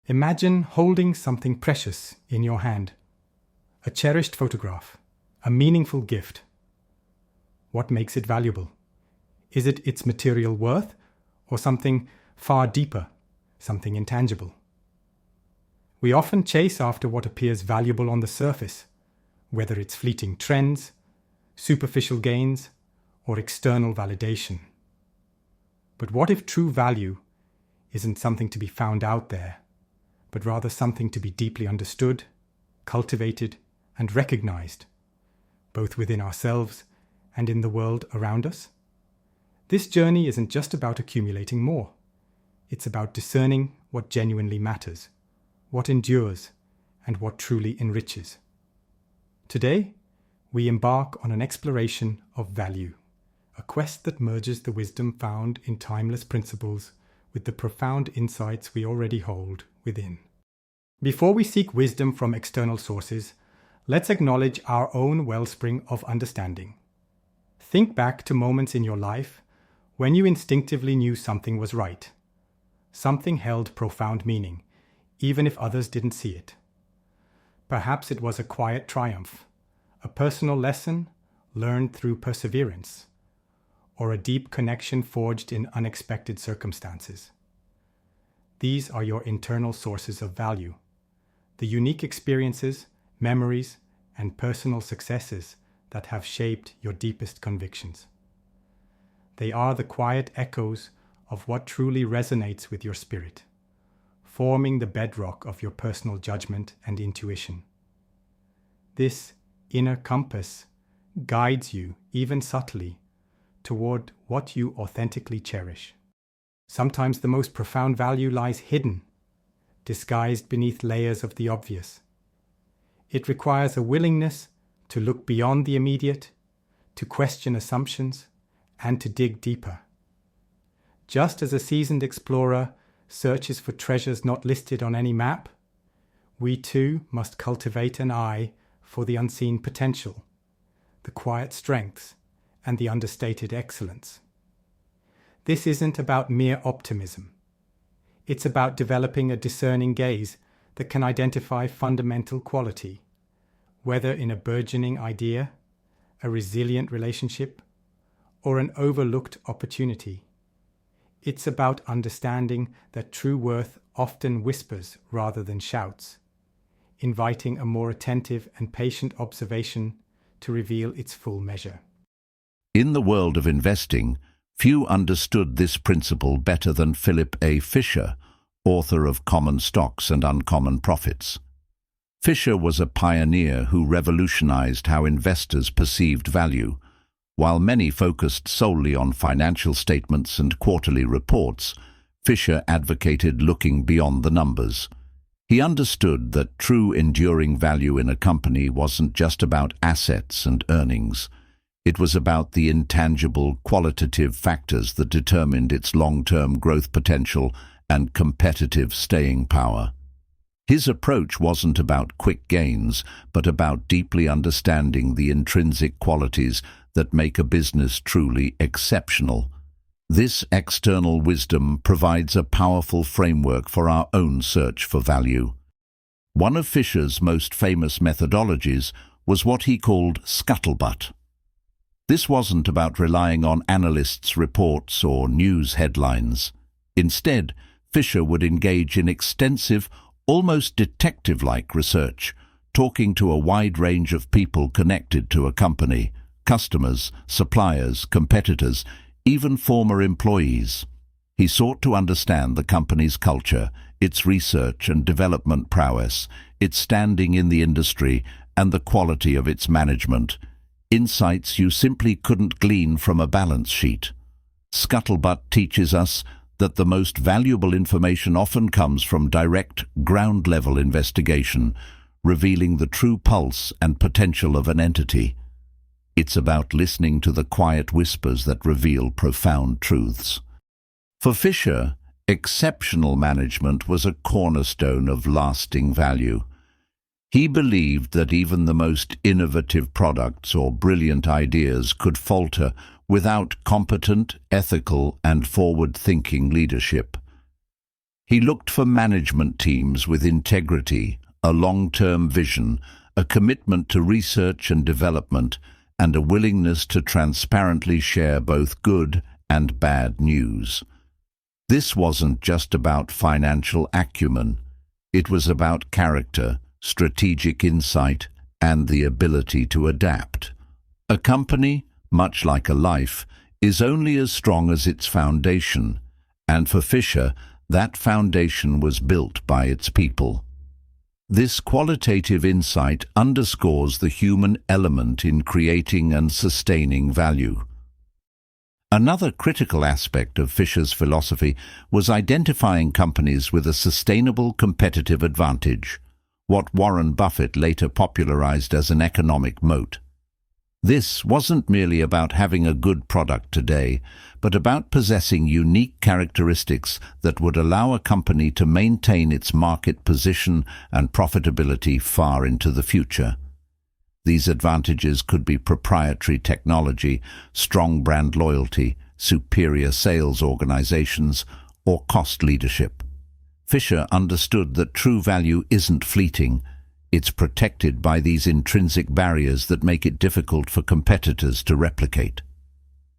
Imagine holding something precious in your hand. A cherished photograph, a meaningful gift. What makes it valuable? Is it its material worth or something far deeper, something intangible? We often chase after what appears valuable on the surface, whether it's fleeting trends, superficial gains, or external validation. But what if true value isn't something to be found out there, but rather something to be deeply understood, cultivated, and recognized, both within ourselves and in the world around us? This journey isn't just about accumulating more. It's about discerning what genuinely matters, what endures, and what truly enriches. Today, we embark on an exploration of value, a quest that merges the wisdom found in timeless principles with the profound insights we already hold within. Before we seek wisdom from external sources, let's acknowledge our own wellspring of understanding. Think back to moments in your life when you instinctively knew something was right. Something held profound meaning, even if others didn't see it. Perhaps it was a quiet triumph, a personal lesson learned through perseverance, or a deep connection forged in unexpected circumstances. These are your internal sources of value, the unique experiences, memories, and personal successes that have shaped your deepest convictions. They are the quiet echoes of what truly resonates with your spirit, forming the bedrock of your personal judgment and intuition. This inner compass guides you, even subtly, toward what you authentically cherish. Sometimes the most profound value lies hidden, disguised beneath layers of the obvious. It requires a willingness to look beyond the immediate, to question assumptions, and to dig deeper. Just as a seasoned explorer searches for treasures not listed on any map, we too must cultivate an eye for the unseen potential, the quiet strengths, and the understated excellence. This isn't about mere optimism. It's about developing a discerning gaze that can identify fundamental quality, whether in a burgeoning idea, a resilient relationship, or an overlooked opportunity. It's about understanding that true worth often whispers rather than shouts, inviting a more attentive and patient observation to reveal its full measure. In the world of investing, few understood this principle better than Philip A. Fisher, author of Common Stocks and Uncommon Profits. Fisher was a pioneer who revolutionized how investors perceived value. While many focused solely on financial statements and quarterly reports, Fisher advocated looking beyond the numbers. He understood that true enduring value in a company wasn't just about assets and earnings. It was about the intangible, qualitative factors that determined its long-term growth potential and competitive staying power. His approach wasn't about quick gains, but about deeply understanding the intrinsic qualities that make a business truly exceptional. This external wisdom provides a powerful framework for our own search for value. One of Fisher's most famous methodologies was what he called Scuttlebutt. This wasn't about relying on analysts' reports or news headlines. Instead, Fisher would engage in extensive, almost detective-like research, talking to a wide range of people connected to a company: customers, suppliers, competitors, even former employees. He sought to understand the company's culture, its research and development prowess, its standing in the industry, and the quality of its management. Insights you simply couldn't glean from a balance sheet. Scuttlebutt teaches us that the most valuable information often comes from direct, ground-level investigation, revealing the true pulse and potential of an entity. It's about listening to the quiet whispers that reveal profound truths. For Fisher, exceptional management was a cornerstone of lasting value. He believed that even the most innovative products or brilliant ideas could falter without competent, ethical, and forward-thinking leadership. He looked for management teams with integrity, a long-term vision, a commitment to research and development, and a willingness to transparently share both good and bad news. This wasn't just about financial acumen. It was about character, strategic insight, and the ability to adapt. A company, much like a life, is only as strong as its foundation, and for Fisher, that foundation was built by its people. This qualitative insight underscores the human element in creating and sustaining value. Another critical aspect of Fisher's philosophy was identifying companies with a sustainable competitive advantage, what Warren Buffett later popularized as an economic moat. This wasn't merely about having a good product today, but about possessing unique characteristics that would allow a company to maintain its market position and profitability far into the future. These advantages could be proprietary technology, strong brand loyalty, superior sales organizations, or cost leadership. Fisher understood that true value isn't fleeting. It's protected by these intrinsic barriers that make it difficult for competitors to replicate.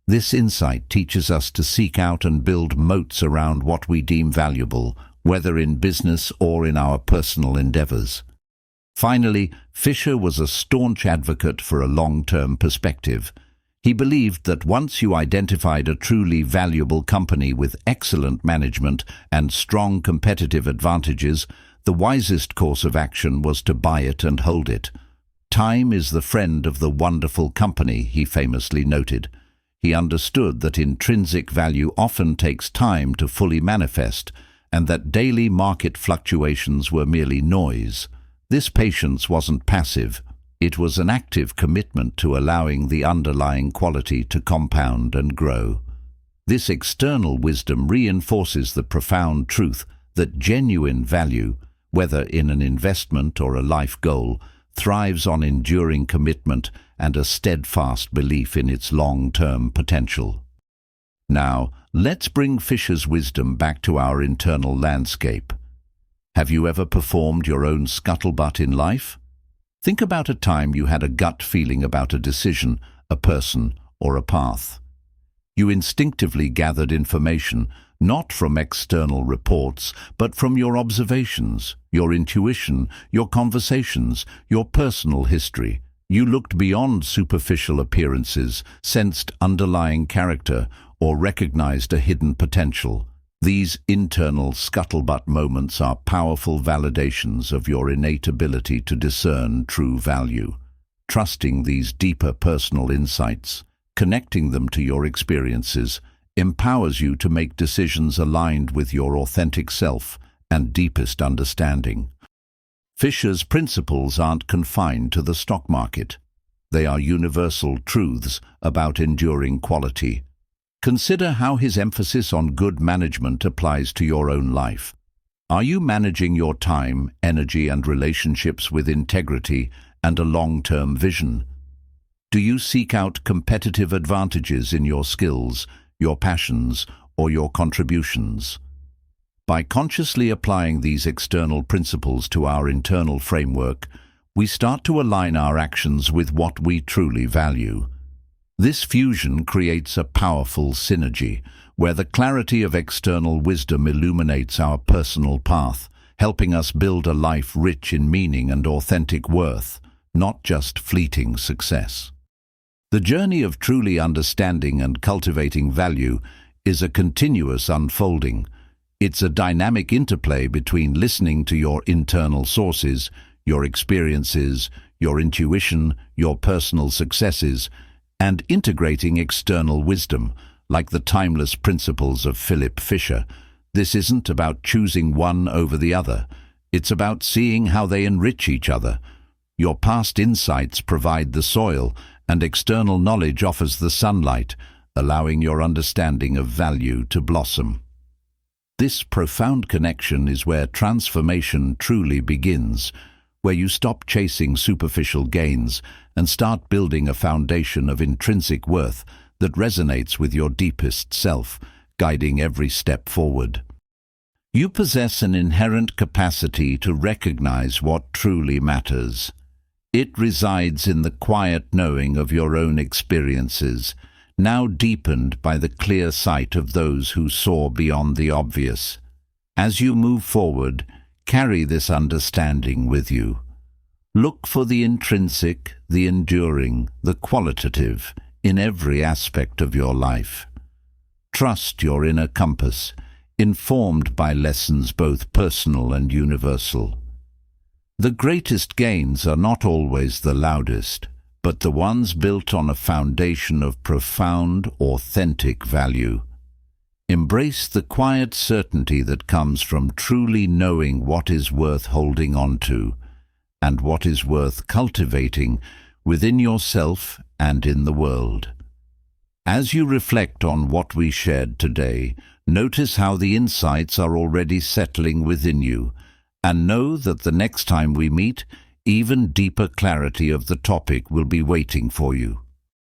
This insight teaches us to seek out and build moats around what we deem valuable, whether in business or in our personal endeavors. Finally, Fisher was a staunch advocate for a long-term perspective. He believed that once you identified a truly valuable company with excellent management and strong competitive advantages, the wisest course of action was to buy it and hold it. "Time is the friend of the wonderful company," he famously noted. He understood that intrinsic value often takes time to fully manifest, and that daily market fluctuations were merely noise. This patience wasn't passive. It was an active commitment to allowing the underlying quality to compound and grow. This external wisdom reinforces the profound truth that genuine value, whether in an investment or a life goal, thrives on enduring commitment and a steadfast belief in its long-term potential. Now, let's bring Fisher's wisdom back to our internal landscape. Have you ever performed your own scuttlebutt in life? Think about a time you had a gut feeling about a decision, a person, or a path. You instinctively gathered information, not from external reports, but from your observations, your intuition, your conversations, your personal history. You looked beyond superficial appearances, sensed underlying character, or recognized a hidden potential. These internal scuttlebutt moments are powerful validations of your innate ability to discern true value. Trusting these deeper personal insights, connecting them to your experiences, empowers you to make decisions aligned with your authentic self and deepest understanding. Fisher's principles aren't confined to the stock market. They are universal truths about enduring quality. Consider how his emphasis on good management applies to your own life. Are you managing your time, energy, and relationships with integrity and a long-term vision? Do you seek out competitive advantages in your skills, your passions, or your contributions? By consciously applying these external principles to our internal framework, we start to align our actions with what we truly value. This fusion creates a powerful synergy, where the clarity of external wisdom illuminates our personal path, helping us build a life rich in meaning and authentic worth, not just fleeting success. The journey of truly understanding and cultivating value is a continuous unfolding. It's a dynamic interplay between listening to your internal sources, your experiences, your intuition, your personal successes, and integrating external wisdom, like the timeless principles of Philip Fisher. This isn't about choosing one over the other. It's about seeing how they enrich each other. Your past insights provide the soil, and external knowledge offers the sunlight, allowing your understanding of value to blossom. This profound connection is where transformation truly begins, where you stop chasing superficial gains and start building a foundation of intrinsic worth that resonates with your deepest self, guiding every step forward. You possess an inherent capacity to recognize what truly matters. It resides in the quiet knowing of your own experiences, now deepened by the clear sight of those who saw beyond the obvious. As you move forward, carry this understanding with you. Look for the intrinsic, the enduring, the qualitative in every aspect of your life. Trust your inner compass, informed by lessons both personal and universal. The greatest gains are not always the loudest, but the ones built on a foundation of profound, authentic value. Embrace the quiet certainty that comes from truly knowing what is worth holding on to, and what is worth cultivating within yourself and in the world. As you reflect on what we shared today, notice how the insights are already settling within you, and know that the next time we meet, even deeper clarity of the topic will be waiting for you.